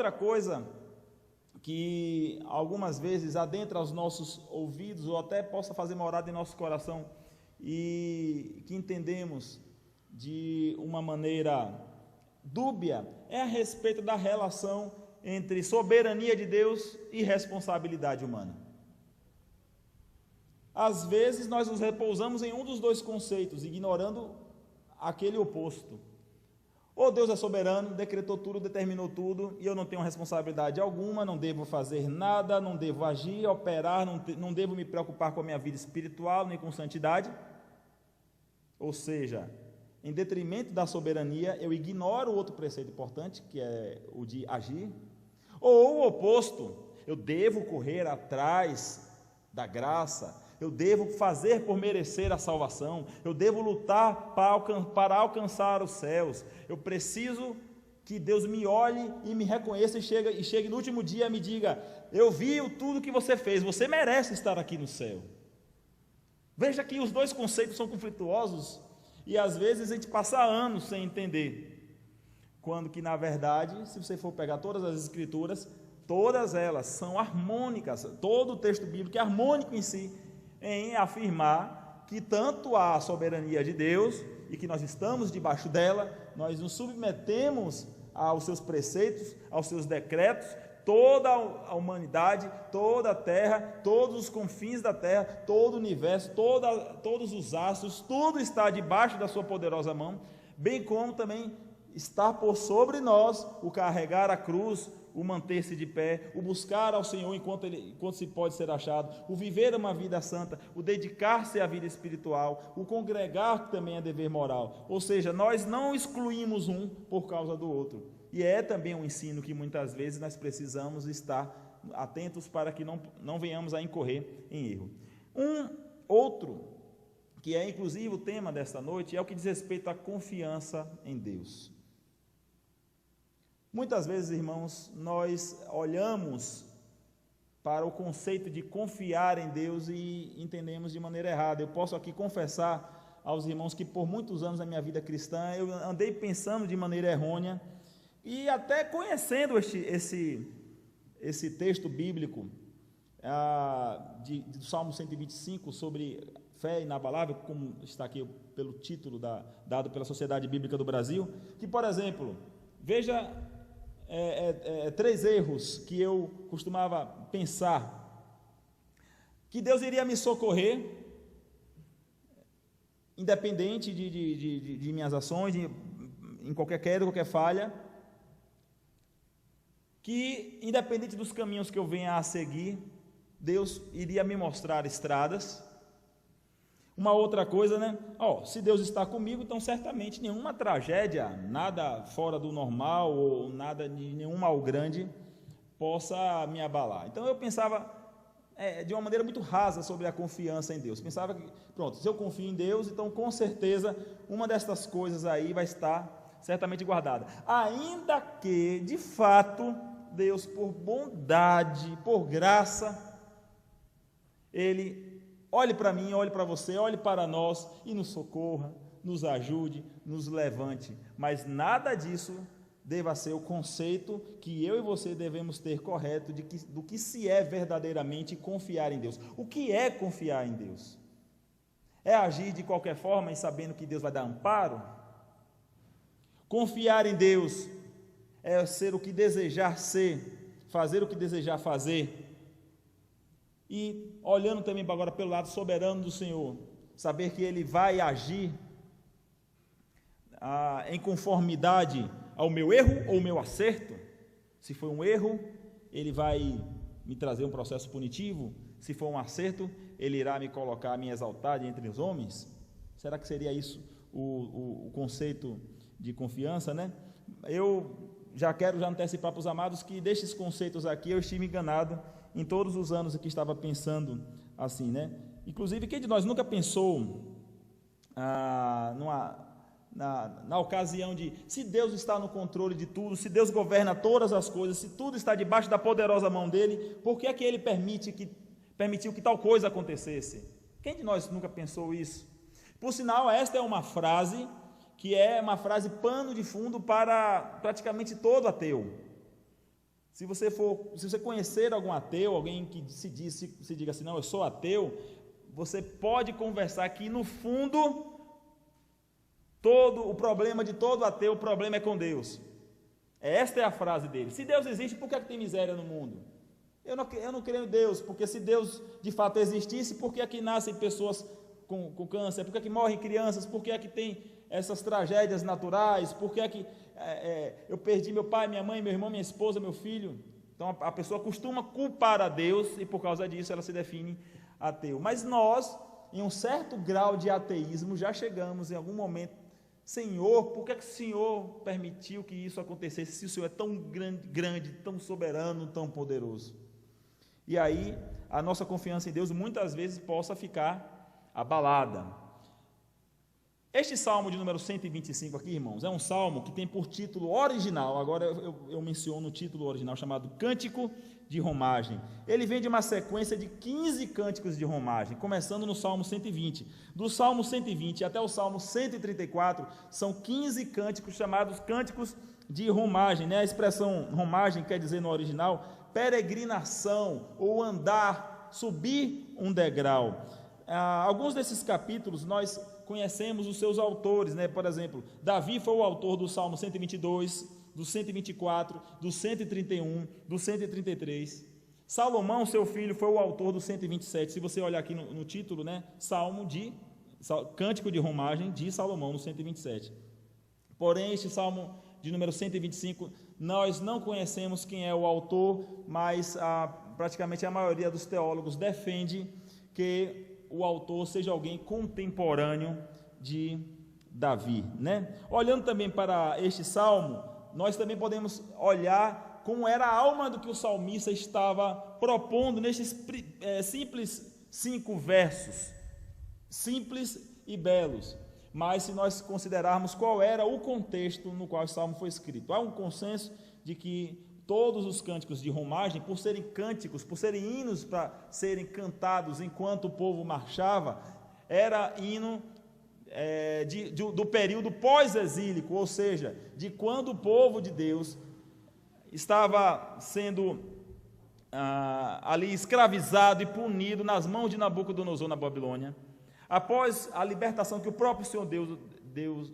Outra coisa que algumas vezes adentra aos nossos ouvidos, ou até possa fazer morada em nosso coração, e que entendemos de uma maneira dúbia, é a respeito da relação entre soberania de Deus e responsabilidade humana. Às vezes nós nos repousamos em um dos dois conceitos, ignorando aquele oposto. Ou Deus é soberano, decretou tudo, determinou tudo, e eu não tenho responsabilidade alguma, não devo fazer nada, não devo agir, operar, não devo me preocupar com a minha vida espiritual, nem com santidade. Ou seja, em detrimento da soberania, eu ignoro o outro preceito importante, que é o de agir. Ou o oposto, eu devo correr atrás da graça, eu devo fazer por merecer a salvação, eu devo lutar para alcançar os céus, eu preciso que Deus me olhe e me reconheça e chegue no último dia e me diga: eu vi tudo que você fez, você merece estar aqui no céu. Veja que os dois conceitos são conflituosos e às vezes a gente passa anos sem entender, quando que na verdade, se você for pegar todas as escrituras, todas elas são harmônicas, todo o texto bíblico é harmônico em si, em afirmar que tanto há a soberania de Deus e que nós estamos debaixo dela, nós nos submetemos aos seus preceitos, aos seus decretos, toda a humanidade, toda a terra, todos os confins da terra, todo o universo, todos os astros, tudo está debaixo da sua poderosa mão, bem como também está por sobre nós o carregar a cruz, o manter-se de pé, o buscar ao Senhor enquanto se pode ser achado, o viver uma vida santa, o dedicar-se à vida espiritual, o congregar, que também é dever moral. Ou seja, nós não excluímos um por causa do outro. E é também um ensino que muitas vezes nós precisamos estar atentos para que não venhamos a incorrer em erro. Um outro, que é inclusive o tema desta noite, é o que diz respeito à confiança em Deus. Muitas vezes, irmãos, nós olhamos para o conceito de confiar em Deus e entendemos de maneira errada. Eu posso aqui confessar aos irmãos que por muitos anos da minha vida cristã eu andei pensando de maneira errônea e até conhecendo esse texto bíblico do Salmo 125 sobre fé inabalável, como está aqui pelo título dado pela Sociedade Bíblica do Brasil, que, por exemplo, veja 3 erros que eu costumava pensar: que Deus iria me socorrer, independente de minhas ações, em qualquer queda, qualquer falha, que independente dos caminhos que eu venha a seguir, Deus iria me mostrar estradas. Uma outra coisa, né? Se Deus está comigo, então certamente nenhuma tragédia, nada fora do normal ou nada de nenhum mal grande possa me abalar. Então eu pensava de uma maneira muito rasa sobre a confiança em Deus. Pensava que, pronto, se eu confio em Deus, então com certeza uma destas coisas aí vai estar certamente guardada. Ainda que, de fato, Deus, por bondade, por graça, Ele olhe para mim, olhe para você, olhe para nós e nos socorra, nos ajude, nos levante. Mas nada disso deva ser o conceito que eu e você devemos ter correto do que se é verdadeiramente confiar em Deus. O que é confiar em Deus? É agir de qualquer forma e sabendo que Deus vai dar amparo? Confiar em Deus é ser o que desejar ser, fazer o que desejar fazer. E olhando também agora pelo lado soberano do Senhor, saber que Ele vai agir em conformidade ao meu erro ou ao meu acerto. Se for um erro, Ele vai me trazer um processo punitivo. Se for um acerto, Ele irá me colocar, me exaltar entre os homens. Será que seria isso o conceito de confiança, né? Eu já quero antecipar para os amados que destes conceitos aqui eu estive enganado em todos os anos que estava pensando assim, né? Inclusive, quem de nós nunca pensou na ocasião de, se Deus está no controle de tudo, se Deus governa todas as coisas, se tudo está debaixo da poderosa mão dele, por que é que ele permitiu que tal coisa acontecesse? Quem de nós nunca pensou isso? Por sinal, esta é uma frase que é uma frase pano de fundo para praticamente todo ateu. Se você conhecer algum ateu, alguém que se diga assim, não, eu sou ateu, você pode conversar que no fundo, o problema de todo ateu, o problema é com Deus. Esta é a frase dele. Se Deus existe, por que é que tem miséria no mundo? Eu não creio em Deus, porque se Deus de fato existisse, por que é que nascem pessoas com câncer? Por que é que morrem crianças? Por que é que tem essas tragédias naturais? Por que é que eu perdi meu pai, minha mãe, meu irmão, minha esposa, meu filho? Então a pessoa costuma culpar a Deus e por causa disso ela se define ateu. Mas nós, em um certo grau de ateísmo, já chegamos em algum momento, Senhor, por que é que o Senhor permitiu que isso acontecesse, se o Senhor é tão grande, tão soberano, tão poderoso? E aí, a nossa confiança em Deus muitas vezes possa ficar abalada. Este salmo de número 125 aqui, irmãos, é um salmo que tem por título original, agora eu menciono o título original, chamado Cântico de Romagem. Ele vem de uma sequência de 15 cânticos de romagem, começando no Salmo 120. Do Salmo 120 até o Salmo 134, são 15 cânticos chamados cânticos de romagem, né? A expressão romagem quer dizer no original, peregrinação, ou andar, subir um degrau. Alguns desses capítulos nós conhecemos os seus autores, né? Por exemplo, Davi foi o autor do Salmo 122, do 124, do 131, do 133. Salomão, seu filho, foi o autor do 127. Se você olhar aqui no título, né? Cântico de Romagem de Salomão, no 127. Porém, este Salmo de número 125, nós não conhecemos quem é o autor, mas praticamente a maioria dos teólogos defende que o autor seja alguém contemporâneo de Davi, né? Olhando também para este salmo, nós também podemos olhar como era a alma do que o salmista estava propondo nestes simples 5 versos, simples e belos. Mas se nós considerarmos qual era o contexto no qual o salmo foi escrito, há um consenso de que todos os cânticos de romagem, por serem cânticos, por serem hinos para serem cantados enquanto o povo marchava, era hino do período pós-exílico, ou seja, de quando o povo de Deus estava sendo ali escravizado e punido nas mãos de Nabucodonosor na Babilônia, após a libertação que o próprio Senhor Deus deu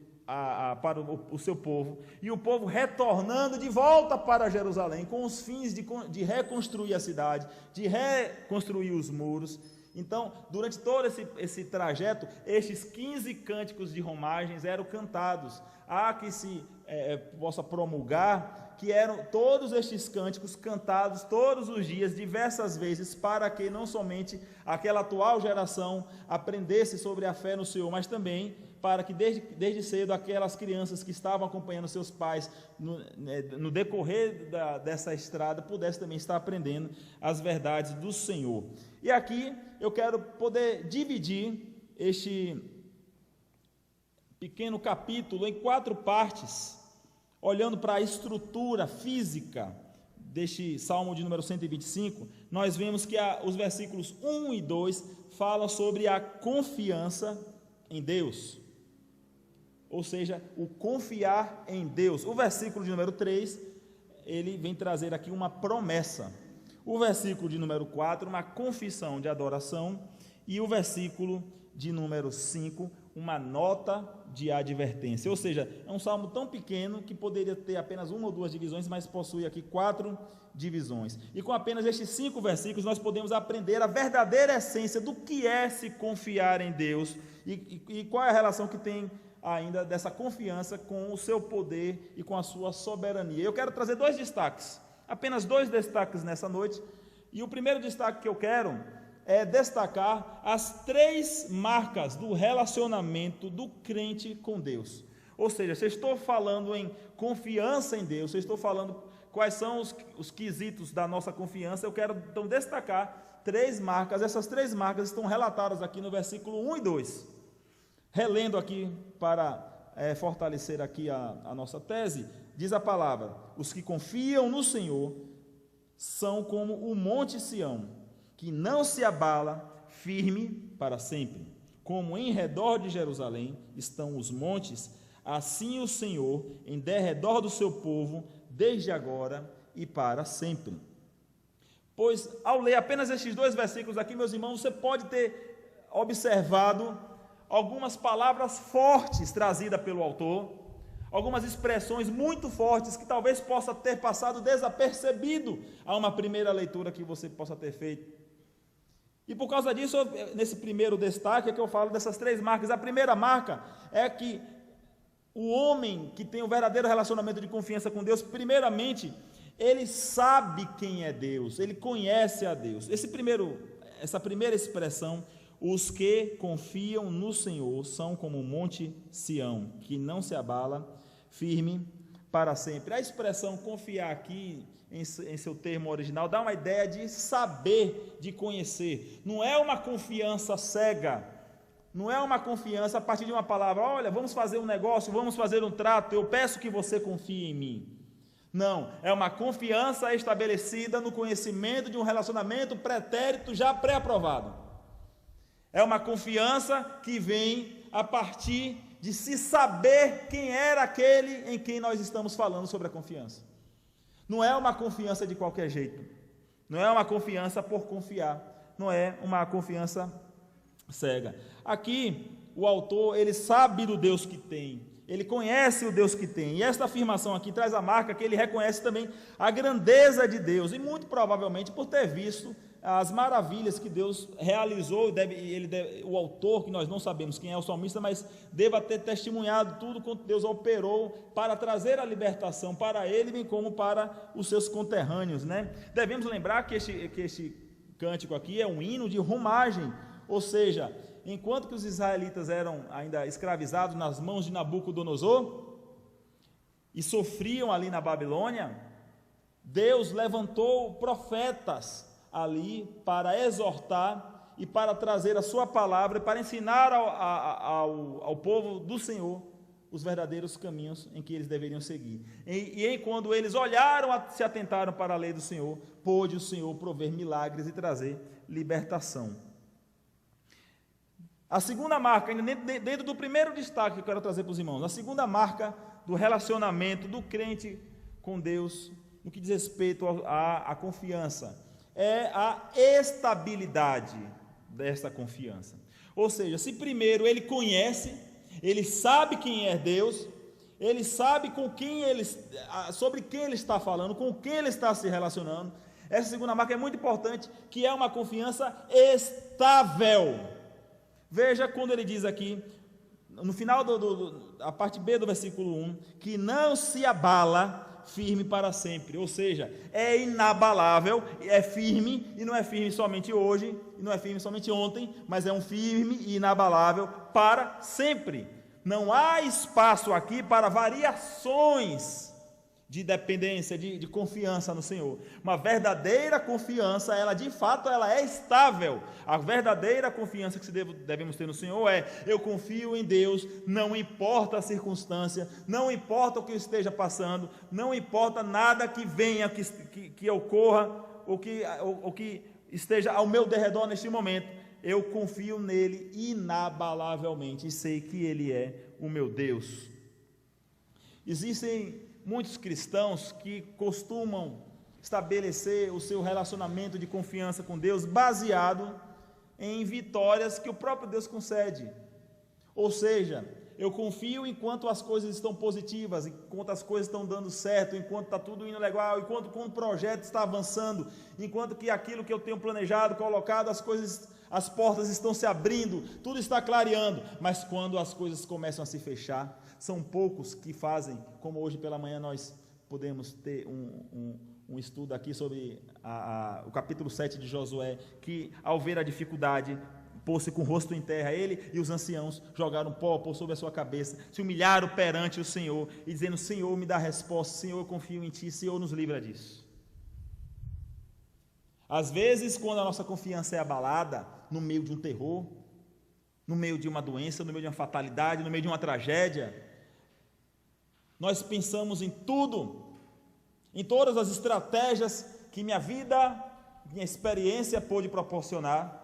para o seu povo, e o povo retornando de volta para Jerusalém, com os fins de reconstruir a cidade, de reconstruir os muros. Então, durante todo esse trajeto, estes 15 cânticos de romagens eram cantados. Há que se possa promulgar que eram todos estes cânticos cantados todos os dias, diversas vezes, para que não somente aquela atual geração aprendesse sobre a fé no Senhor, mas também para que desde cedo aquelas crianças que estavam acompanhando seus pais no decorrer dessa estrada pudessem também estar aprendendo as verdades do Senhor. E aqui eu quero poder dividir este pequeno capítulo em 4 partes, olhando para a estrutura física deste Salmo de número 125, nós vemos que os versículos 1 e 2 falam sobre a confiança em Deus, ou seja, o confiar em Deus. O versículo de número 3, ele vem trazer aqui uma promessa. O versículo de número 4, uma confissão de adoração, e o versículo de número 5, uma nota de advertência. Ou seja, é um salmo tão pequeno que poderia ter apenas 1 ou 2 divisões, mas possui aqui 4 divisões. E com apenas estes 5 versículos nós podemos aprender a verdadeira essência do que é se confiar em Deus e qual é a relação que tem ainda dessa confiança com o seu poder e com a sua soberania. Eu quero trazer 2 destaques, apenas 2 destaques nessa noite, e o primeiro destaque que eu quero é destacar as 3 marcas do relacionamento do crente com Deus. Ou seja, se eu estou falando em confiança em Deus, se eu estou falando quais são os quesitos da nossa confiança, eu quero então destacar 3 marcas. Essas 3 marcas estão relatadas aqui no versículo 1 e 2. Relendo aqui para fortalecer aqui a nossa tese, diz a palavra: os que confiam no Senhor são como o monte Sião, que não se abala, firme para sempre. Como em redor de Jerusalém estão os montes, assim o Senhor em derredor do seu povo, desde agora e para sempre. Pois, ao ler apenas estes 2 versículos aqui, meus irmãos, você pode ter observado algumas palavras fortes trazidas pelo autor, algumas expressões muito fortes que talvez possa ter passado desapercebido a uma primeira leitura que você possa ter feito. E por causa disso, nesse primeiro destaque é que eu falo dessas 3 marcas. A primeira marca é que o homem que tem o verdadeiro relacionamento de confiança com Deus, primeiramente, ele sabe quem é Deus, ele conhece a Deus. Essa primeira expressão, os que confiam no Senhor são como o monte Sião, que não se abala, firme para sempre. A expressão confiar aqui, em seu termo original, dá uma ideia de saber, de conhecer. Não é uma confiança cega, não é uma confiança a partir de uma palavra, olha, vamos fazer um negócio, vamos fazer um trato, eu peço que você confie em mim. Não, é uma confiança estabelecida no conhecimento de um relacionamento pretérito já pré-aprovado. É uma confiança que vem a partir de se saber quem era aquele em quem nós estamos falando sobre a confiança. Não é uma confiança de qualquer jeito, não é uma confiança por confiar, não é uma confiança cega. Aqui, o autor, ele sabe do Deus que tem, ele conhece o Deus que tem, e esta afirmação aqui traz a marca que ele reconhece também a grandeza de Deus, e muito provavelmente por ter visto as maravilhas que Deus realizou, o autor, que nós não sabemos quem é o salmista, mas deva ter testemunhado tudo quanto Deus operou para trazer a libertação para ele, bem como para os seus conterrâneos, né? Devemos lembrar que este cântico aqui é um hino de romagem, ou seja, enquanto que os israelitas eram ainda escravizados nas mãos de Nabucodonosor e sofriam ali na Babilônia, Deus levantou profetas ali para exortar e para trazer a sua palavra, para ensinar ao povo do Senhor os verdadeiros caminhos em que eles deveriam seguir. E quando eles olharam, se atentaram para a lei do Senhor, pôde o Senhor prover milagres e trazer libertação. A segunda marca, ainda dentro do primeiro destaque que eu quero trazer para os irmãos, a segunda marca do relacionamento do crente com Deus, no que diz respeito à confiança, é a estabilidade dessa confiança. Ou seja, se primeiro ele conhece, ele sabe quem é Deus, ele sabe sobre quem ele está falando, com quem ele está se relacionando, essa segunda marca é muito importante, que é uma confiança estável. Veja quando ele diz aqui, no final a parte B do versículo 1, que não se abala, firme para sempre, ou seja, é inabalável, é firme, e não é firme somente hoje, e não é firme somente ontem, mas é um firme e inabalável para sempre. Não há espaço aqui para variações de dependência, de confiança no Senhor. Uma verdadeira confiança, ela de fato ela é estável. A verdadeira confiança que devemos ter no Senhor é: eu confio em Deus, não importa a circunstância, não importa o que eu esteja passando, não importa nada que venha, que ocorra, ou que esteja ao meu derredor neste momento, eu confio nele inabalavelmente e sei que ele é o meu Deus. Existem muitos cristãos que costumam estabelecer o seu relacionamento de confiança com Deus baseado em vitórias que o próprio Deus concede. Ou seja, eu confio enquanto as coisas estão positivas, enquanto as coisas estão dando certo, enquanto está tudo indo legal, enquanto o projeto está avançando, enquanto que aquilo que eu tenho planejado, colocado, as portas estão se abrindo, tudo está clareando. Mas quando as coisas começam a se fechar, são poucos que fazem, como hoje pela manhã nós podemos ter um estudo aqui sobre o capítulo 7 de Josué, que ao ver a dificuldade, pôs-se com o rosto em terra, ele e os anciãos jogaram pó sobre a sua cabeça, se humilharam perante o Senhor, e dizendo: Senhor, me dá a resposta, Senhor, eu confio em Ti, Senhor, nos livra disso. Às vezes, quando a nossa confiança é abalada, no meio de um terror, no meio de uma doença, no meio de uma fatalidade, no meio de uma tragédia, nós pensamos em tudo, em todas as estratégias que minha vida, minha experiência pôde proporcionar,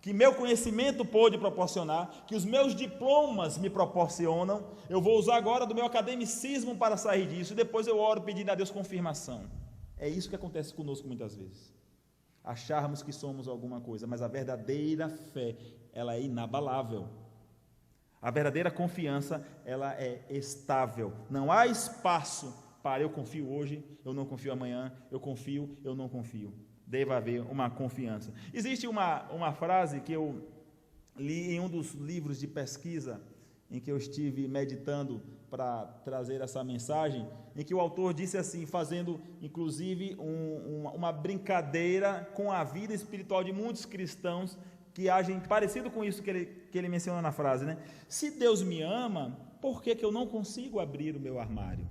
que meu conhecimento pôde proporcionar, que os meus diplomas me proporcionam. Eu vou usar agora do meu academicismo para sair disso, e depois eu oro pedindo a Deus confirmação. É isso que acontece conosco muitas vezes. Acharmos que somos alguma coisa, mas a verdadeira fé, ela é inabalável. A verdadeira confiança, ela é estável. Não há espaço para eu confio hoje, eu não confio amanhã, eu confio, eu não confio. Deve haver uma confiança. Existe uma frase que eu li em um dos livros de pesquisa em que eu estive meditando para trazer essa mensagem, em que o autor disse assim, fazendo inclusive uma brincadeira com a vida espiritual de muitos cristãos que agem parecido com isso que ele menciona na frase, né? Se Deus me ama, por que eu não consigo abrir o meu armário?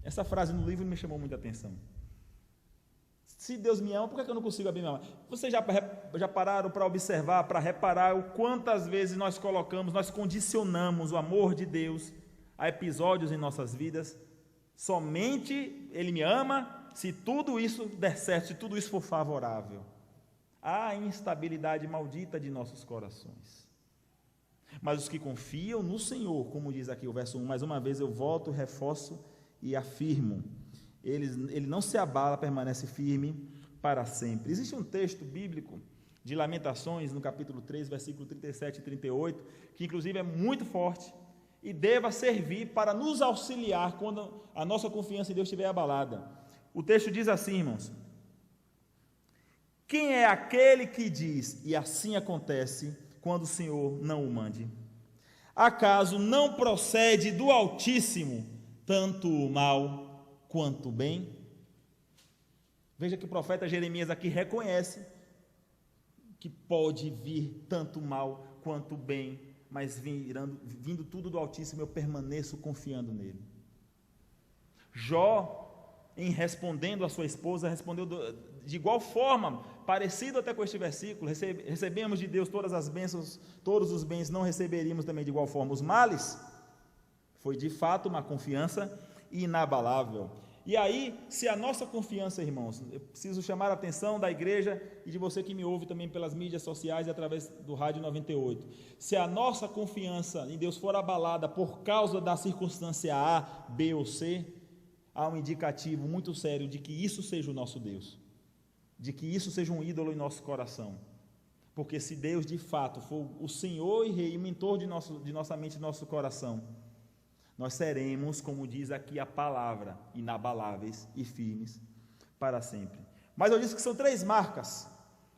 Essa frase no livro me chamou muita atenção. Se Deus me ama, por que eu não consigo abrir meu armário? Vocês já pararam para observar, para reparar o quantas vezes nós condicionamos o amor de Deus a episódios em nossas vidas? Somente Ele me ama se tudo isso der certo, se tudo isso for favorável. Há instabilidade maldita de nossos corações. Mas os que confiam no Senhor, como diz aqui o verso 1, mais uma vez eu volto, reforço e afirmo, ele não se abala, permanece firme para sempre. Existe um texto bíblico de Lamentações, no capítulo 3, versículo 37 e 38, que inclusive é muito forte e deva servir para nos auxiliar quando a nossa confiança em Deus estiver abalada. O texto diz assim, irmãos: quem é aquele que diz, e assim acontece, quando o Senhor não o mande? Acaso não procede do Altíssimo tanto o mal quanto o bem? Veja que o profeta Jeremias aqui reconhece que pode vir tanto o mal quanto o bem, mas vindo tudo do Altíssimo, eu permaneço confiando nele. Jó, em respondendo a sua esposa, respondeu de igual forma, parecido até com este versículo: recebemos de Deus todas as bênçãos, todos os bens, não receberíamos também de igual forma os males? Foi de fato uma confiança inabalável. E aí, se a nossa confiança, irmãos, eu preciso chamar a atenção da igreja e de você que me ouve também pelas mídias sociais e através do Rádio 98, se a nossa confiança em Deus for abalada por causa da circunstância A, B ou C, há um indicativo muito sério de que isso seja o nosso Deus, de que isso seja um ídolo em nosso coração. Porque se Deus de fato for o Senhor e Rei e mentor de nossa mente e do nosso coração, nós seremos, como diz aqui a palavra, inabaláveis e firmes para sempre. Mas eu disse que são 3 marcas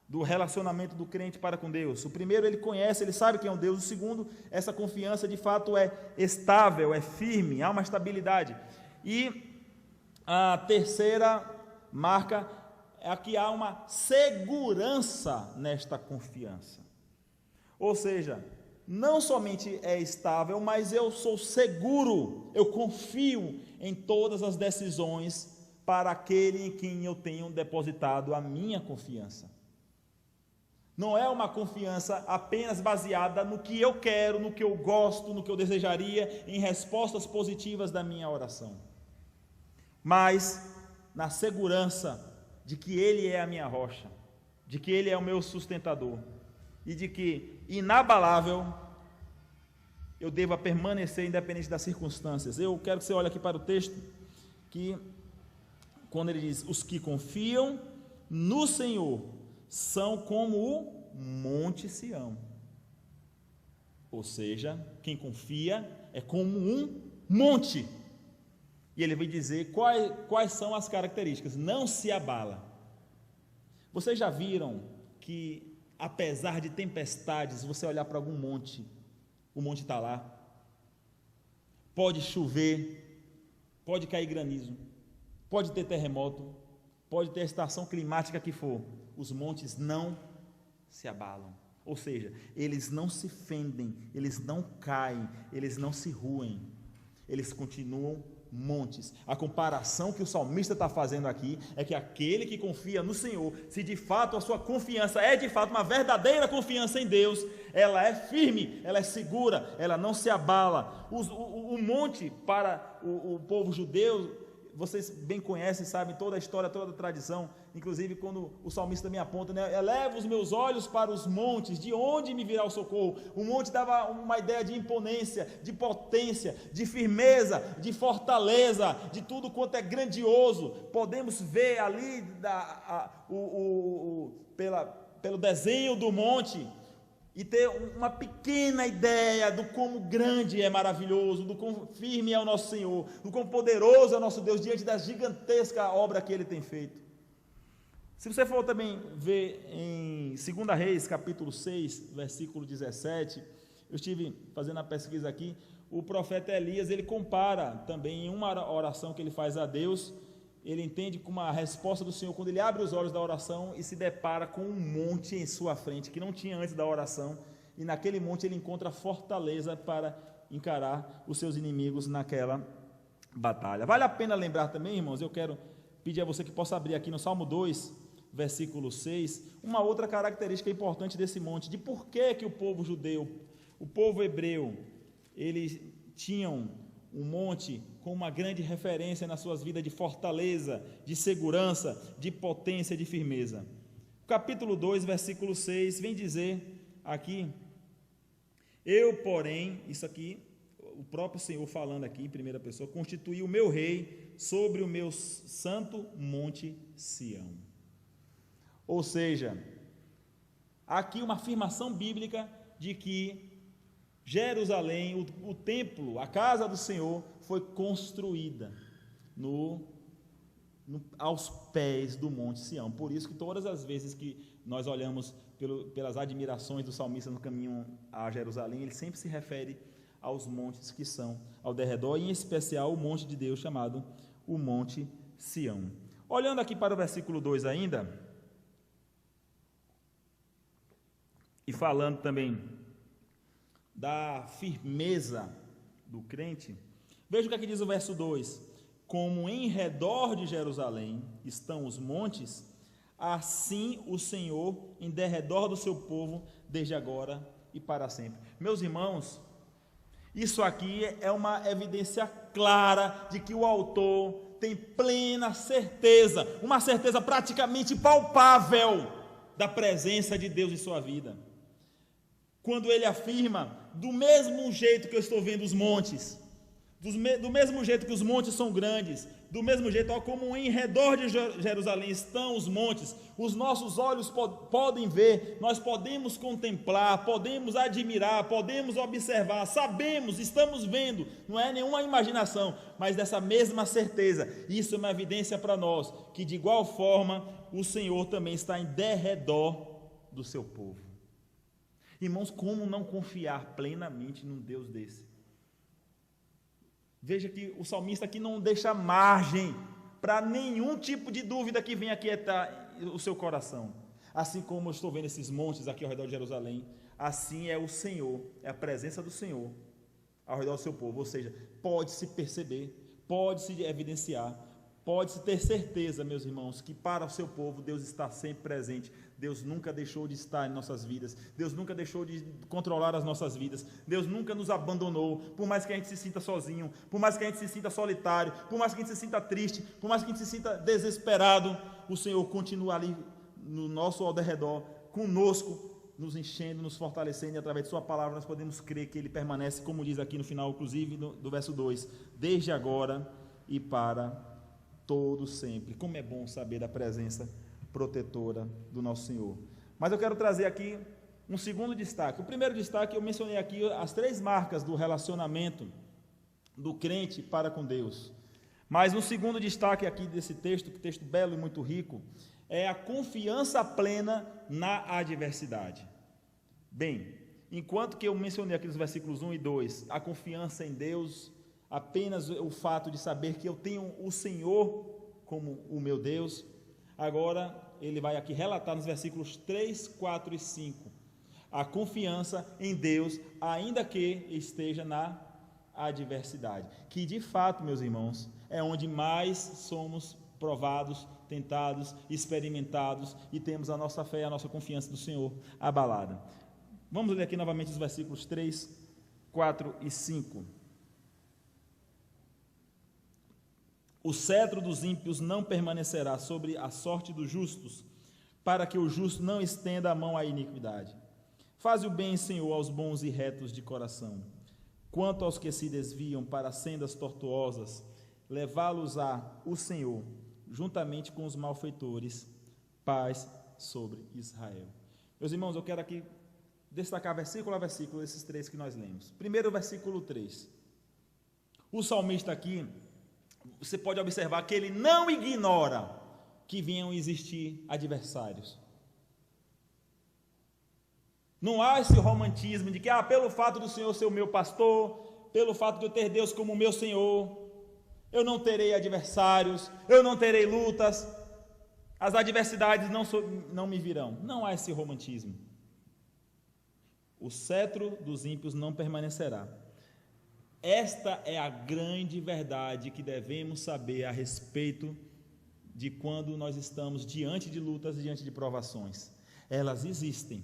do relacionamento do crente para com Deus. O primeiro, ele conhece, ele sabe quem é o Deus. O segundo, essa confiança de fato é estável, é firme, há uma estabilidade. E a terceira marca é que há uma segurança nesta confiança. Ou seja, não somente é estável, mas eu sou seguro, eu confio em todas as decisões para aquele em quem eu tenho depositado a minha confiança. Não é uma confiança apenas baseada no que eu quero, no que eu gosto, no que eu desejaria, em respostas positivas da minha oração, mas na segurança de que Ele é a minha rocha, de que Ele é o meu sustentador, e de que, inabalável, eu deva permanecer independente das circunstâncias. Eu quero que você olhe aqui para o texto, que quando ele diz, os que confiam no Senhor são como o monte Sião. Ou seja, quem confia é como um monte. E ele vai dizer quais são as características. Não se abala. Vocês já viram que, apesar de tempestades, você olhar para algum monte, o monte está lá, pode chover, pode cair granizo, pode ter terremoto, pode ter a estação climática que for, os montes não se abalam, ou seja, eles não se fendem, eles não caem, eles não se ruem, eles continuam montes. A comparação que o salmista está fazendo aqui é que aquele que confia no Senhor, se de fato a sua confiança é de fato uma verdadeira confiança em Deus, ela é firme, ela é segura, ela não se abala. O monte para o povo judeu vocês bem conhecem, sabem toda a história, toda a tradição, inclusive quando o salmista também aponta, né? Eleva os meus olhos para os montes, de onde me virá o socorro? O monte dava uma ideia de imponência, de potência, de firmeza, de fortaleza, de tudo quanto é grandioso. Podemos ver ali pelo desenho do monte, e ter uma pequena ideia do quão grande é maravilhoso, do quão firme é o nosso Senhor, do quão poderoso é o nosso Deus diante da gigantesca obra que Ele tem feito. Se você for também ver em 2 Reis, capítulo 6, versículo 17, eu estive fazendo a pesquisa aqui, o profeta Elias, ele compara também em uma oração que ele faz a Deus, ele entende como a resposta do Senhor, quando ele abre os olhos da oração e se depara com um monte em sua frente, que não tinha antes da oração, e naquele monte ele encontra fortaleza para encarar os seus inimigos naquela batalha. Vale a pena lembrar também, irmãos, eu quero pedir a você que possa abrir aqui no Salmo 2, versículo 6, uma outra característica importante desse monte, de por que o povo judeu, o povo hebreu, eles tinham um monte com uma grande referência nas suas vidas de fortaleza, de segurança, de potência, de firmeza. O capítulo 2, versículo 6, vem dizer aqui, eu, porém, isso aqui, o próprio Senhor falando aqui em primeira pessoa, constituí o meu rei sobre o meu santo monte Sião. Ou seja, aqui uma afirmação bíblica de que Jerusalém, o templo, a casa do Senhor, foi construída aos pés do Monte Sião. Por isso que todas as vezes que nós olhamos pelas admirações do salmista no caminho a Jerusalém, ele sempre se refere aos montes que são ao derredor, e em especial o monte de Deus chamado o Monte Sião. Olhando aqui para o versículo 2 ainda, e falando também da firmeza do crente, veja o que aqui diz o verso 2: como em redor de Jerusalém estão os montes, assim o Senhor em derredor do seu povo, desde agora e para sempre. Meus irmãos, isso aqui é uma evidência clara de que o autor tem plena certeza, uma certeza praticamente palpável da presença de Deus em sua vida. Quando ele afirma, do mesmo jeito que eu estou vendo os montes, do mesmo jeito que os montes são grandes, do mesmo jeito, como em redor de Jerusalém estão os montes, os nossos olhos podem ver, nós podemos contemplar, podemos admirar, podemos observar, sabemos, estamos vendo, não é nenhuma imaginação, mas dessa mesma certeza, isso é uma evidência para nós, que de igual forma o Senhor também está em derredor do seu povo. Irmãos, como não confiar plenamente num Deus desse? Veja que o salmista aqui não deixa margem para nenhum tipo de dúvida que venha aquietar o seu coração. Assim como eu estou vendo esses montes aqui ao redor de Jerusalém, assim é o Senhor, é a presença do Senhor ao redor do seu povo. Ou seja, pode-se perceber, pode-se evidenciar, pode-se ter certeza, meus irmãos, que para o seu povo Deus está sempre presente. Deus nunca deixou de estar em nossas vidas, Deus nunca deixou de controlar as nossas vidas, Deus nunca nos abandonou, por mais que a gente se sinta sozinho, por mais que a gente se sinta solitário, por mais que a gente se sinta triste, por mais que a gente se sinta desesperado, o Senhor continua ali no nosso ao derredor, conosco, nos enchendo, nos fortalecendo, e através de sua palavra nós podemos crer que Ele permanece, como diz aqui no final, inclusive do verso 2, desde agora e para todo sempre. Como é bom saber da presença protetora do nosso Senhor. Mas eu quero trazer aqui um segundo destaque. O primeiro destaque, eu mencionei aqui as 3 marcas do relacionamento do crente para com Deus. Mas um segundo destaque aqui desse texto, que texto belo e muito rico, é a confiança plena na adversidade. Bem, enquanto que eu mencionei aqui nos versículos 1 e 2, a confiança em Deus, apenas o fato de saber que eu tenho o Senhor como o meu Deus. Agora, ele vai aqui relatar nos versículos 3, 4 e 5, a confiança em Deus, ainda que esteja na adversidade, que de fato, meus irmãos, é onde mais somos provados, tentados, experimentados, e temos a nossa fé e a nossa confiança do Senhor abalada. Vamos ler aqui novamente os versículos 3, 4 e 5. O cetro dos ímpios não permanecerá sobre a sorte dos justos, para que o justo não estenda a mão à iniquidade. Faze o bem, Senhor, aos bons e retos de coração. Quanto aos que se desviam para sendas tortuosas, levá-los-á o Senhor, juntamente com os malfeitores, paz sobre Israel. Meus irmãos, eu quero aqui destacar versículo a versículo esses três que nós lemos. Primeiro, versículo 3. O salmista aqui, você pode observar que ele não ignora que venham existir adversários. Não há esse romantismo de que, pelo fato do Senhor ser o meu pastor, pelo fato de eu ter Deus como meu Senhor, eu não terei adversários, eu não terei lutas, as adversidades não me virão. Não há esse romantismo. O cetro dos ímpios não permanecerá. Esta é a grande verdade que devemos saber a respeito de quando nós estamos diante de lutas, diante de provações. Elas existem,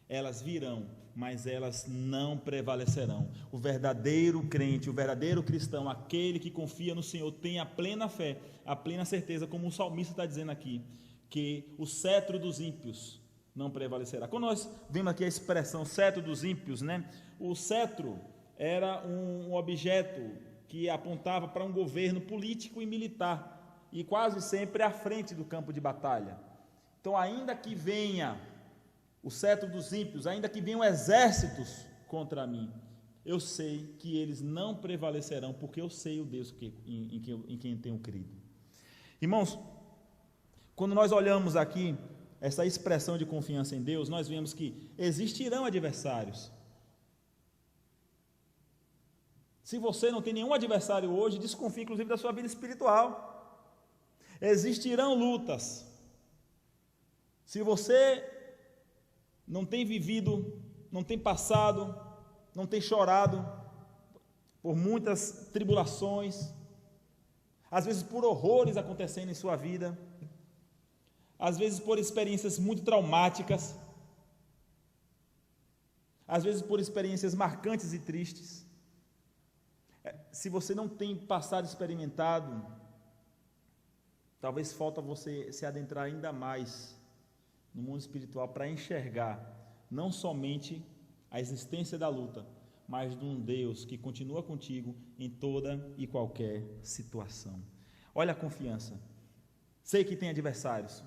elas virão, mas elas não prevalecerão. O verdadeiro crente, o verdadeiro cristão, aquele que confia no Senhor, tem a plena fé, a plena certeza, como o salmista está dizendo aqui, que o cetro dos ímpios não prevalecerá. Quando nós vemos aqui a expressão cetro dos ímpios, o cetro era um objeto que apontava para um governo político e militar, e quase sempre à frente do campo de batalha. Então, ainda que venha o cetro dos ímpios, ainda que venham exércitos contra mim, eu sei que eles não prevalecerão, porque eu sei o Deus em quem tenho crido. Irmãos, quando nós olhamos aqui essa expressão de confiança em Deus, nós vemos que existirão adversários. Se você não tem nenhum adversário hoje, desconfie inclusive da sua vida espiritual. Existirão lutas. Se você não tem vivido, não tem passado, não tem chorado por muitas tribulações, às vezes por horrores acontecendo em sua vida, às vezes por experiências muito traumáticas, às vezes por experiências marcantes e tristes, se você não tem passado, experimentado, talvez falta você se adentrar ainda mais no mundo espiritual para enxergar não somente a existência da luta, mas de um Deus que continua contigo em toda e qualquer situação. Olha a confiança. Sei que tem adversários,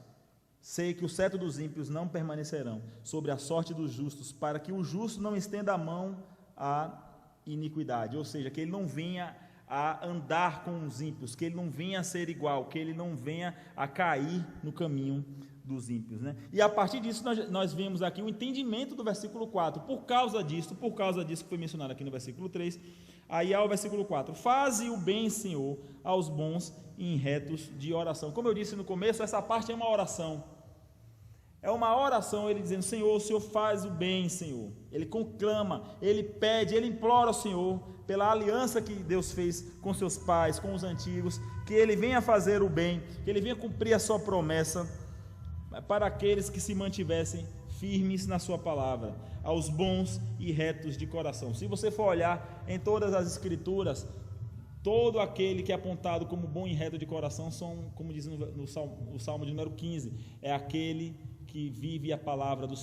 sei que o cetro dos ímpios não permanecerão sobre a sorte dos justos, para que o justo não estenda a mão à iniquidade, ou seja, que ele não venha a andar com os ímpios, que ele não venha a ser igual, que ele não venha a cair no caminho dos ímpios, E a partir disso nós vemos aqui o entendimento do versículo 4, por causa disso que foi mencionado aqui no versículo 3, aí há o versículo 4, faze o bem, Senhor, aos bons e retos de oração. Como eu disse no começo, essa parte é uma oração, ele dizendo, Senhor, o Senhor faz o bem, Senhor. Ele conclama, ele pede, ele implora ao Senhor, pela aliança que Deus fez com seus pais, com os antigos, que ele venha fazer o bem, que ele venha cumprir a sua promessa, para aqueles que se mantivessem firmes na sua palavra, aos bons e retos de coração. Se você for olhar em todas as escrituras, todo aquele que é apontado como bom e reto de coração são, como diz no Salmo de número 15, é aquele que vive a palavra do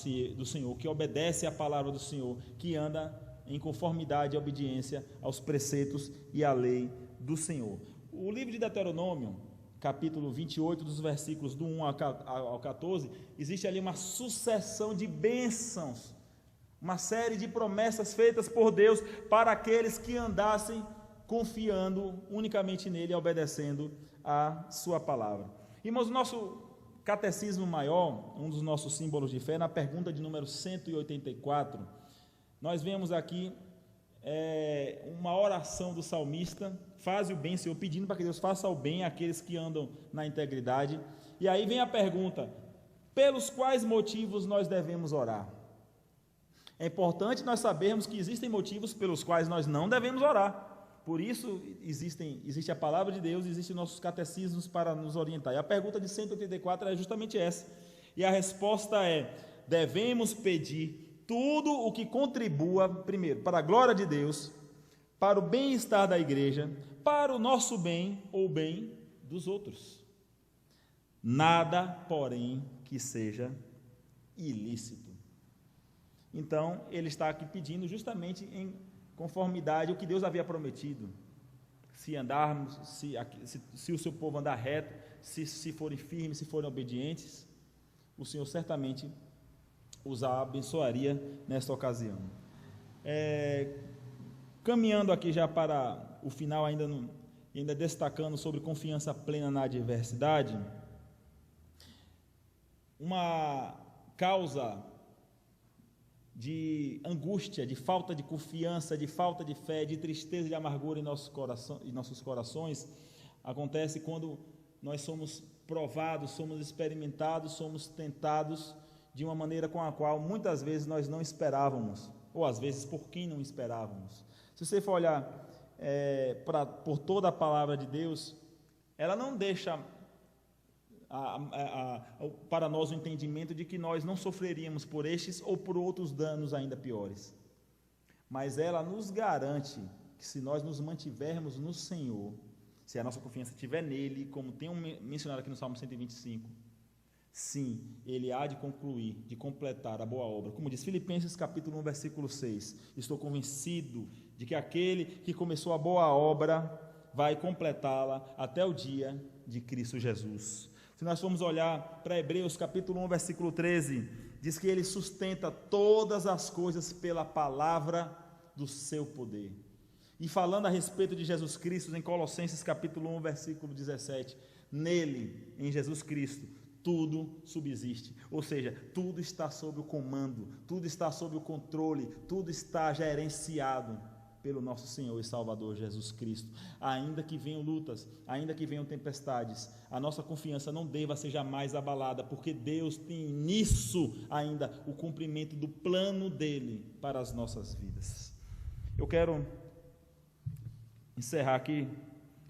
Senhor, que obedece a palavra do Senhor, que anda em conformidade e obediência aos preceitos e à lei do Senhor. O livro de Deuteronômio, capítulo 28, dos versículos do 1 ao 14, existe ali uma sucessão de bênçãos, uma série de promessas feitas por Deus para aqueles que andassem confiando unicamente nele e obedecendo a sua palavra. Irmãos, o nosso Catecismo Maior, um dos nossos símbolos de fé, na pergunta de número 184, nós vemos aqui uma oração do salmista, faze o bem, Senhor, pedindo para que Deus faça o bem àqueles que andam na integridade. E aí vem a pergunta, pelos quais motivos nós devemos orar? É importante nós sabermos que existem motivos pelos quais nós não devemos orar. Por isso existe a palavra de Deus, existem nossos catecismos para nos orientar. E a pergunta de 184 é justamente essa. E a resposta é, devemos pedir tudo o que contribua, primeiro, para a glória de Deus, para o bem-estar da igreja, para o nosso bem ou bem dos outros. Nada, porém, que seja ilícito. Então, ele está aqui pedindo justamente em conformidade ao que Deus havia prometido. Se andarmos, se o seu povo andar reto, se forem firmes, se forem obedientes, o Senhor certamente os abençoaria nesta ocasião. Caminhando aqui já para o final, ainda destacando sobre confiança plena na adversidade, uma causa de angústia, de falta de confiança, de falta de fé, de tristeza e de amargura em nossos corações, acontece quando nós somos provados, somos experimentados, somos tentados de uma maneira com a qual muitas vezes nós não esperávamos, ou às vezes por quem não esperávamos. Se você for olhar por toda a palavra de Deus, ela não deixa para nós o entendimento de que nós não sofreríamos por estes ou por outros danos ainda piores, mas ela nos garante que se nós nos mantivermos no Senhor, se a nossa confiança estiver nele, como tem mencionado aqui no Salmo 125, sim, ele há de concluir, de completar a boa obra, como diz Filipenses capítulo 1, versículo 6, estou convencido de que aquele que começou a boa obra vai completá-la até o dia de Cristo Jesus. Se nós formos olhar para Hebreus capítulo 1, versículo 13, diz que ele sustenta todas as coisas pela palavra do seu poder. E falando a respeito de Jesus Cristo, em Colossenses capítulo 1, versículo 17, nele, em Jesus Cristo, tudo subsiste, ou seja, tudo está sob o comando, tudo está sob o controle, tudo está gerenciado pelo nosso Senhor e Salvador Jesus Cristo. Ainda que venham lutas, ainda que venham tempestades, a nossa confiança não deva ser jamais abalada, porque Deus tem nisso ainda o cumprimento do plano dele para as nossas vidas. Eu quero encerrar aqui,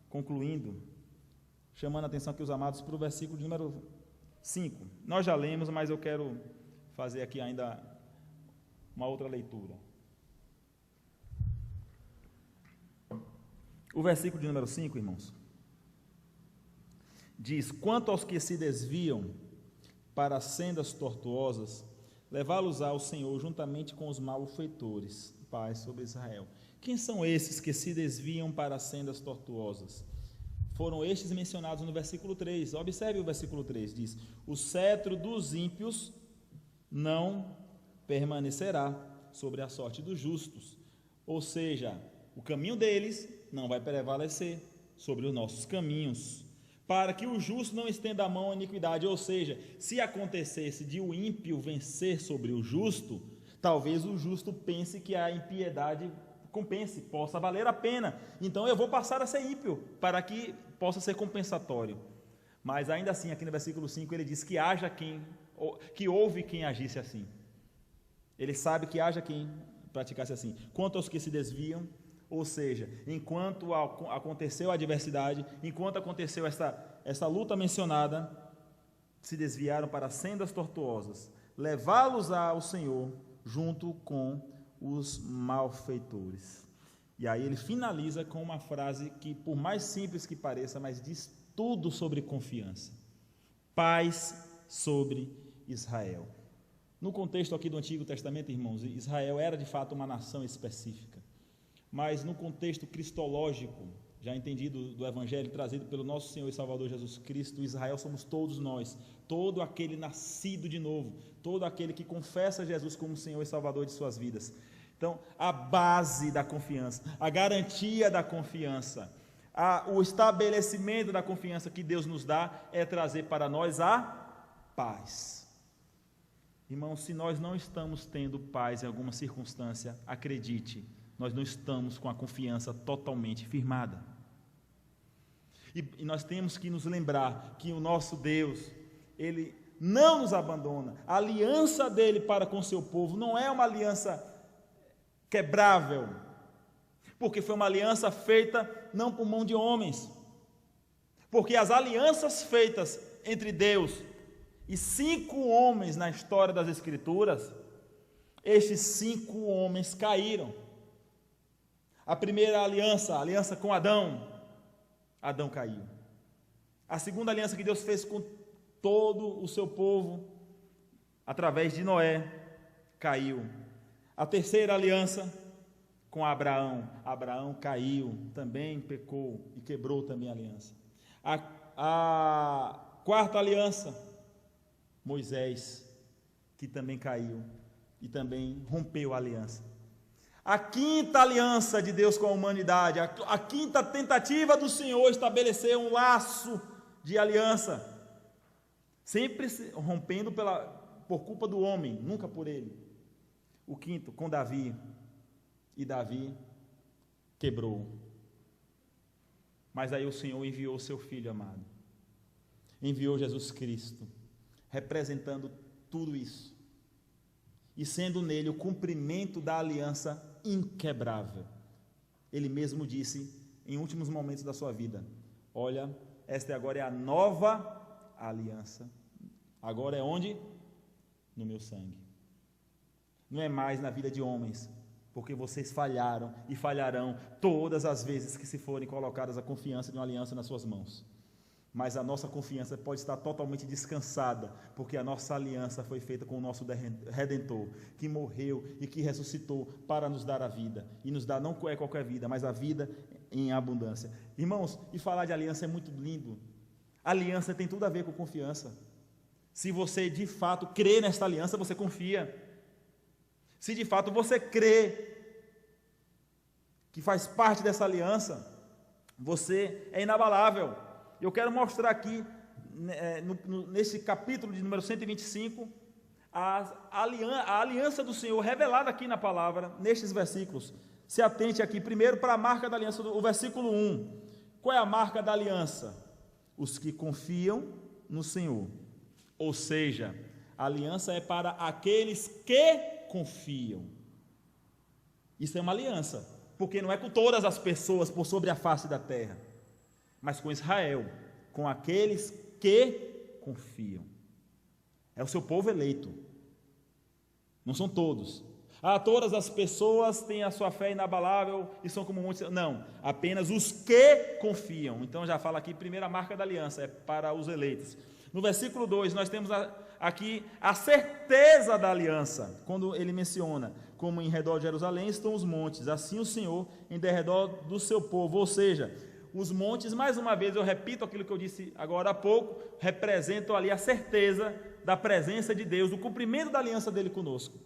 concluindo, chamando a atenção aqui os amados para o versículo de número 5. Nós já lemos, mas eu quero fazer aqui ainda uma outra leitura. O versículo de número 5, irmãos, diz: quanto aos que se desviam para sendas tortuosas, levá-los ao Senhor juntamente com os malfeitores, paz sobre Israel. Quem são esses que se desviam para sendas tortuosas? Foram estes mencionados no versículo 3. Observe o versículo 3, diz: o cetro dos ímpios não permanecerá sobre a sorte dos justos. Ou seja, o caminho deles não vai prevalecer sobre os nossos caminhos, para que o justo não estenda a mão à iniquidade. Ou seja, se acontecesse de o ímpio vencer sobre o justo, talvez o justo pense que a impiedade compense, possa valer a pena, então eu vou passar a ser ímpio, para que possa ser compensatório. Mas ainda assim, aqui no versículo 5, ele diz que houve quem agisse assim. Ele sabe que haja quem praticasse assim. Quanto aos que se desviam, ou seja, enquanto aconteceu a adversidade, enquanto aconteceu essa luta mencionada, se desviaram para sendas tortuosas, levá-los ao Senhor junto com os malfeitores. E aí ele finaliza com uma frase que, por mais simples que pareça, mas diz tudo sobre confiança: paz sobre Israel. No contexto aqui do Antigo Testamento, irmãos, Israel era de fato uma nação específica, mas no contexto cristológico, já entendido do Evangelho trazido pelo nosso Senhor e Salvador Jesus Cristo, Israel somos todos nós, todo aquele nascido de novo, todo aquele que confessa Jesus como Senhor e Salvador de suas vidas. Então, a base da confiança, a garantia da confiança, o estabelecimento da confiança que Deus nos dá é trazer para nós a paz. Irmãos, se nós não estamos tendo paz em alguma circunstância, acredite, nós não estamos com a confiança totalmente firmada. E nós temos que nos lembrar que o nosso Deus, Ele não nos abandona. A aliança dele para com o seu povo não é uma aliança quebrável, porque foi uma aliança feita não por mão de homens, porque as alianças feitas entre Deus e 5 homens na história das Escrituras, estes 5 homens caíram. A primeira aliança, a aliança com Adão caiu. A segunda aliança que Deus fez com todo o seu povo, através de Noé, caiu. A terceira aliança com Abraão. Abraão caiu, também pecou e quebrou também a aliança. A quarta aliança, Moisés, que também caiu e também rompeu a aliança. A quinta aliança de Deus com a humanidade, a quinta tentativa do Senhor estabelecer um laço de aliança, sempre rompendo por culpa do homem, nunca por ele. O quinto, com Davi, e Davi quebrou. Mas aí o Senhor enviou o seu Filho amado, enviou Jesus Cristo, representando tudo isso, e sendo nele o cumprimento da aliança inquebrável. Ele mesmo disse, em últimos momentos da sua vida, olha, esta agora é a nova aliança, agora é onde? No meu sangue. Não é mais na vida de homens, porque vocês falharam e falharão todas as vezes que se forem colocadas a confiança de uma aliança nas suas mãos. Mas a nossa confiança pode estar totalmente descansada, porque a nossa aliança foi feita com o nosso Redentor, que morreu e que ressuscitou para nos dar a vida, e nos dá não é qualquer vida, mas a vida em abundância. Irmãos, e falar de aliança é muito lindo. Aliança tem tudo a ver com confiança. Se você de fato crê nesta aliança, você confia. Se de fato você crê que faz parte dessa aliança, você é inabalável. Eu quero mostrar aqui, nesse capítulo de número 125, a aliança do Senhor revelada aqui na palavra, nestes versículos. Se atente aqui primeiro para a marca da aliança, o versículo 1. Qual é a marca da aliança? Os que confiam no Senhor. Ou seja, a aliança é para aqueles que confiam. Isso é uma aliança, porque não é com todas as pessoas por sobre a face da terra, mas com Israel, com aqueles que confiam. É o seu povo eleito, não são todos. Todas as pessoas têm a sua fé inabalável e são como muitos. Não, apenas os que confiam. Então já fala aqui, primeira marca da aliança, é para os eleitos. No versículo 2, nós temos aqui a certeza da aliança, quando ele menciona, como em redor de Jerusalém estão os montes, assim o Senhor em derredor do seu povo, ou seja, os montes, mais uma vez eu repito aquilo que eu disse agora há pouco, representam ali a certeza da presença de Deus, do cumprimento da aliança dele conosco.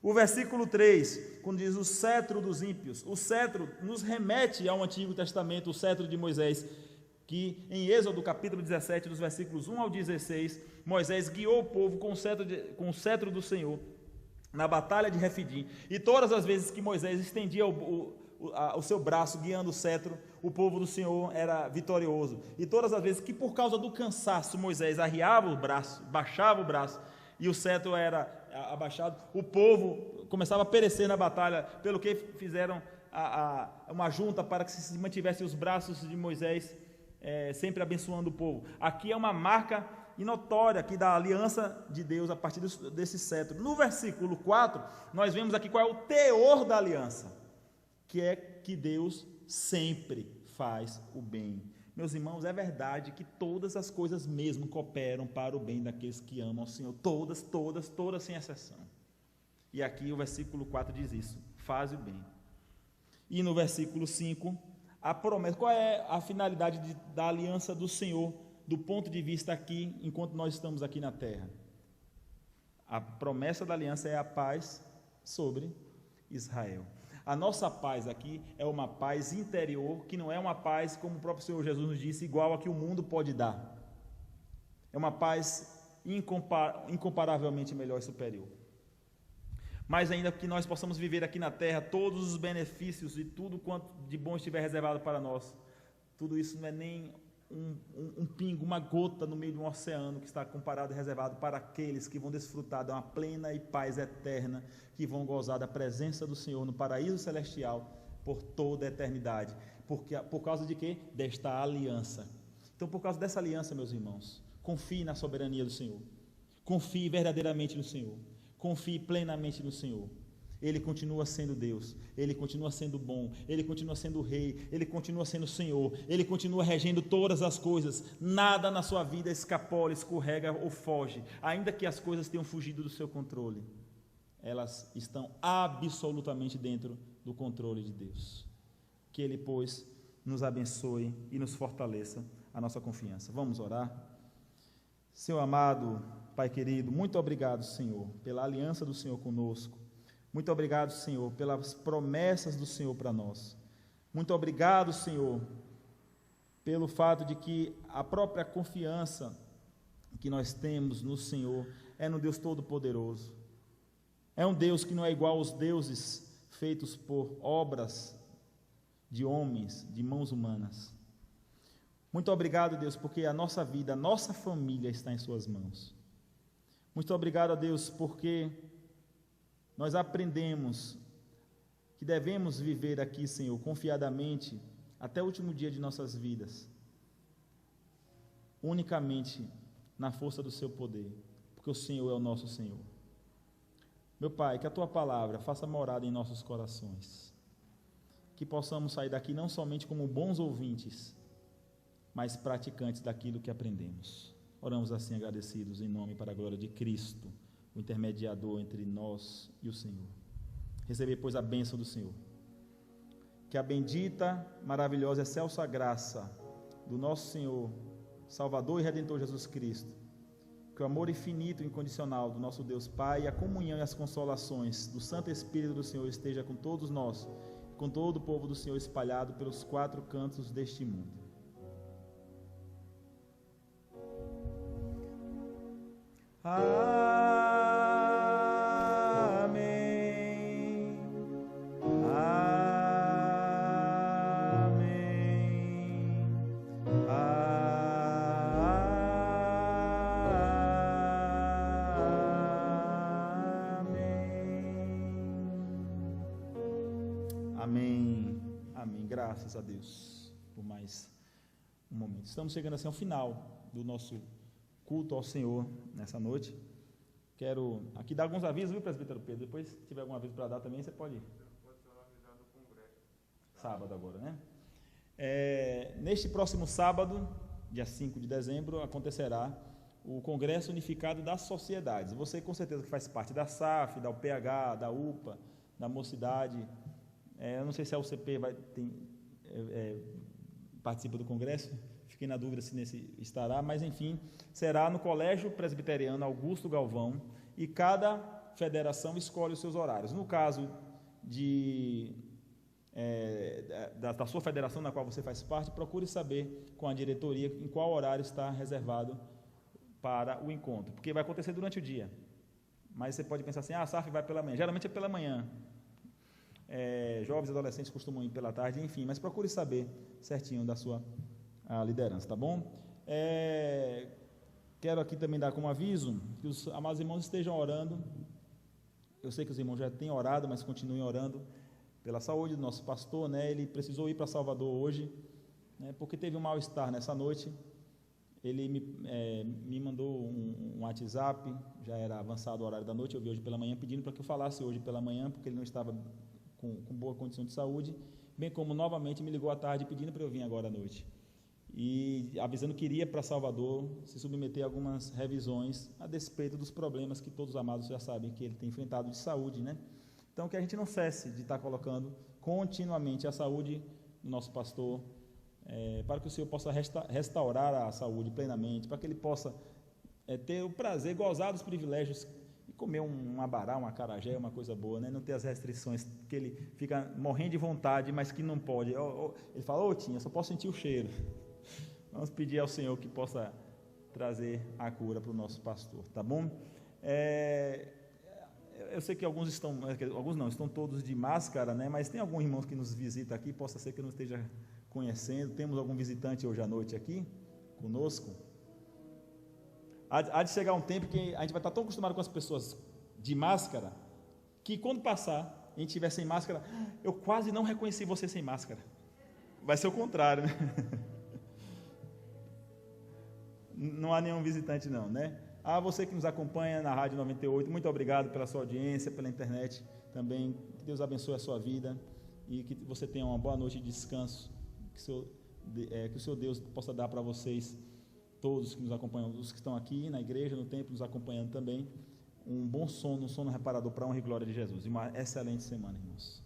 O versículo 3, quando diz o cetro dos ímpios, o cetro nos remete ao Antigo Testamento, o cetro de Moisés, que em Êxodo capítulo 17, dos versículos 1 ao 16, Moisés guiou o povo com o cetro do Senhor, na batalha de Refidim, e todas as vezes que Moisés estendia o seu braço guiando o cetro, o povo do Senhor era vitorioso, e todas as vezes que por causa do cansaço Moisés arriava o braço, baixava o braço, e o cetro era abaixado, o povo começava a perecer na batalha, pelo que fizeram uma junta para que se mantivessem os braços de Moisés sempre abençoando o povo. Aqui é uma marca notória aqui da aliança de Deus a partir desse cetro. No versículo 4, nós vemos aqui qual é o teor da aliança, que é que Deus sempre faz o bem. Meus irmãos, é verdade que todas as coisas mesmo cooperam para o bem daqueles que amam ao Senhor, todas sem exceção. E aqui o versículo 4 diz isso, faz o bem. E no versículo 5, a promessa, qual é a finalidade da aliança do Senhor, do ponto de vista aqui, enquanto nós estamos aqui na terra? A promessa da aliança é a paz sobre Israel. A nossa paz aqui é uma paz interior, que não é uma paz, como o próprio Senhor Jesus nos disse, igual a que o mundo pode dar. É uma paz incomparavelmente melhor e superior. Mas ainda que nós possamos viver aqui na terra todos os benefícios e tudo quanto de bom estiver reservado para nós, tudo isso não é nem um pingo, uma gota no meio de um oceano que está comparado e reservado para aqueles que vão desfrutar de uma plena e paz eterna, que vão gozar da presença do Senhor no paraíso celestial por toda a eternidade. Por causa de quê? Desta aliança. Então, por causa dessa aliança, meus irmãos, confie na soberania do Senhor, confie verdadeiramente no Senhor, confie plenamente no Senhor. Ele continua sendo Deus, Ele continua sendo bom, Ele continua sendo Rei, Ele continua sendo Senhor, Ele continua regendo todas as coisas. Nada na sua vida escapola, escorrega ou foge, ainda que as coisas tenham fugido do seu controle. Elas estão absolutamente dentro do controle de Deus. Que Ele, pois, nos abençoe e nos fortaleça a nossa confiança. Vamos orar? Senhor amado, Pai querido, muito obrigado, Senhor, pela aliança do Senhor conosco. Muito obrigado, Senhor, pelas promessas do Senhor para nós. Muito obrigado, Senhor, pelo fato de que a própria confiança que nós temos no Senhor é no Deus Todo-Poderoso. É um Deus que não é igual aos deuses feitos por obras de homens, de mãos humanas. Muito obrigado, Deus, porque a nossa vida, a nossa família está em suas mãos. Muito obrigado, Deus, porque nós aprendemos que devemos viver aqui, Senhor, confiadamente, até o último dia de nossas vidas, unicamente na força do seu poder, porque o Senhor é o nosso Senhor. Meu Pai, que a Tua palavra faça morada em nossos corações, que possamos sair daqui não somente como bons ouvintes, mas praticantes daquilo que aprendemos. Oramos assim agradecidos em nome e para a glória de Cristo, o intermediador entre nós e o Senhor. Receber, pois, a bênção do Senhor. Que a bendita, maravilhosa, excelsa graça do nosso Senhor, Salvador e Redentor Jesus Cristo, que o amor infinito e incondicional do nosso Deus Pai, e a comunhão e as consolações do Santo Espírito do Senhor esteja com todos nós, com todo o povo do Senhor espalhado pelos 4 cantos deste mundo. Amém. Amém. Amém. Amém. Graças a Deus por mais um momento. Estamos chegando assim ao final do nosso culto ao Senhor nessa noite. Quero aqui dar alguns avisos, viu, presbítero Pedro? Depois, se tiver algum aviso para dar também, você pode ir. Pode ser avisado do congresso. Sábado agora, né? Neste próximo sábado, dia 5 de dezembro, acontecerá o Congresso Unificado das Sociedades. Você, com certeza, que faz parte da SAF, da UPH, da UPA, da Mocidade. Eu não sei se a UCP participa do congresso. Fiquei na dúvida se nesse estará, mas enfim, será no Colégio Presbiteriano Augusto Galvão, e cada federação escolhe os seus horários. No caso da sua federação na qual você faz parte, procure saber com a diretoria em qual horário está reservado para o encontro, porque vai acontecer durante o dia, mas você pode pensar assim, a SAF vai pela manhã, geralmente é pela manhã, jovens e adolescentes costumam ir pela tarde, enfim, mas procure saber certinho da sua liderança, tá bom? Quero aqui também dar como aviso que os amados irmãos estejam orando. Eu sei que os irmãos já têm orado, mas continuem orando pela saúde do nosso pastor, né? Ele precisou ir para Salvador hoje, né? Porque teve um mal-estar nessa noite. Ele me mandou um WhatsApp, já era avançado o horário da noite, eu vi hoje pela manhã, pedindo para que eu falasse hoje pela manhã, porque ele não estava com boa condição de saúde, bem como novamente me ligou à tarde pedindo para eu vir agora à noite. E avisando que iria para Salvador se submeter a algumas revisões a despeito dos problemas que todos os amados já sabem que ele tem enfrentado de saúde, né? Então, que a gente não cesse de estar colocando continuamente a saúde do nosso pastor, para que o Senhor possa restaurar a saúde plenamente, para que ele possa ter o prazer, gozar dos privilégios e comer um abará, um acarajé, uma coisa boa, né? Não ter as restrições, que ele fica morrendo de vontade, mas que não pode. Ele fala, Tinha, eu só posso sentir o cheiro. Vamos pedir ao Senhor que possa trazer a cura para o nosso pastor, tá bom? Eu sei que alguns não, estão todos de máscara, né? Mas tem algum irmão que nos visita aqui, possa ser que eu não esteja conhecendo. Temos algum visitante hoje à noite aqui conosco? Há de chegar um tempo que a gente vai estar tão acostumado com as pessoas de máscara, que quando passar, a gente estiver sem máscara, eu quase não reconheci você sem máscara. Vai ser o contrário, né? Não há nenhum visitante não, né? A você que nos acompanha na Rádio 98, muito obrigado pela sua audiência, pela internet também. Que Deus abençoe a sua vida e que você tenha uma boa noite de descanso. Que o seu Deus possa dar para vocês, todos que nos acompanham, os que estão aqui na igreja, no templo, nos acompanhando também, um bom sono, um sono reparador para a honra e glória de Jesus. E uma excelente semana, irmãos.